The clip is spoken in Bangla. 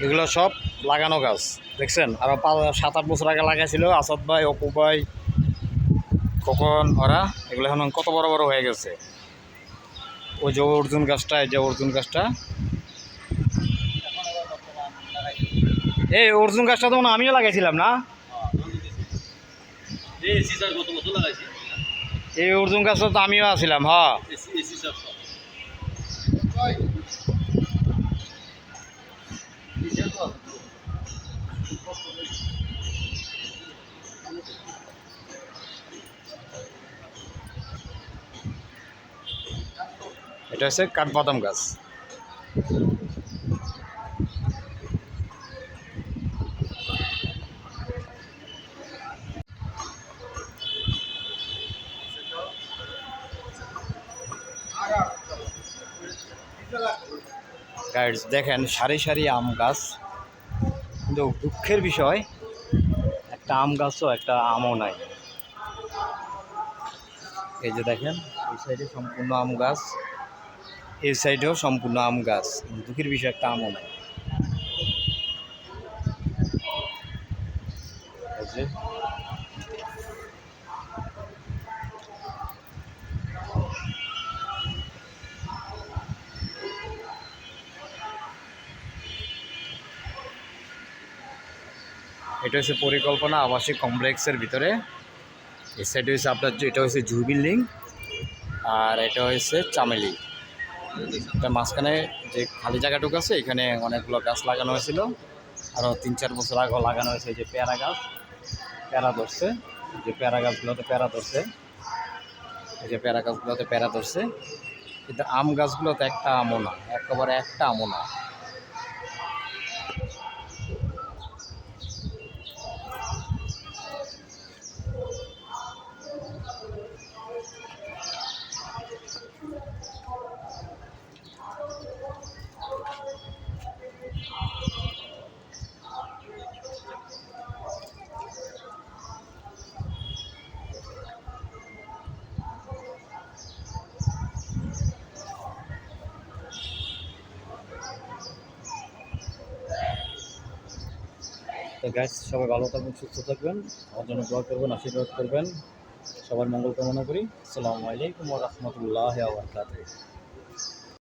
এগুলো সব লাগানো গাছ দেখছেন, আরো 7-8 বছর আগে লাগাইছিল আসাদ ভাই, অপু ভাই, কখন ওরা। এগুলো এখন কত বড় বড় হয়ে গেছে। ওই যে অর্জুন গাছটা, এই যে অর্জুন গাছটা, এই অর্জুন গাছটা তো আমিও লাগাইছিলাম না? এই অর্জুন গাছটা তো আমিও আছিলাম। হ্যাঁ, এটা হচ্ছে কাঠবাদাম গাছ। গাইস দেখেন সারি সারি আম গাছ, কিন্তু দুঃখের বিষয় একটা আম গাছও একটা আমও নাই। এই যে দেখেন এই সাইডে সম্পূর্ণ আম গাছ, এই সাইডেও সম্পূর্ণ আম গাছ, দুঃখের বিষয় একটা আমও নাই। এই যে এটা হচ্ছে পরিকল্পনা আবাসিক কমপ্লেক্সের ভিতরে। এই সাইডে হচ্ছে আপনার, এটা হচ্ছে জু বিল্ডিং, আর এটা হচ্ছে চামেলি। এটা মাঝখানে যে খালি জায়গাটুকু আছে, এখানে অনেকগুলো গাছ লাগানো হয়েছিল। আরও 3-4 বছর আগে লাগানো হয়েছে। এই যে পেয়ারা গাছ, পেয়ারা ধরছে, যে পেয়ারা গাছগুলোতে পেয়ারা ধরছে, এই যে পেয়ারা গাছগুলোতে পেয়ারা ধরছে। কিন্তু আম গাছগুলোতে একটা আমও না, একেবারে একটা আমও না। তো গাইস সবাই ভালো থাকবেন, সুস্থ থাকবেন, আমার জন্য দোয়া করবেন, আশীর্বাদ করবেন। সবার মঙ্গল কামনা করি। আসসালামু আলাইকুম ওয়া রাহমাতুল্লাহি ওয়া বারাকাতুহু।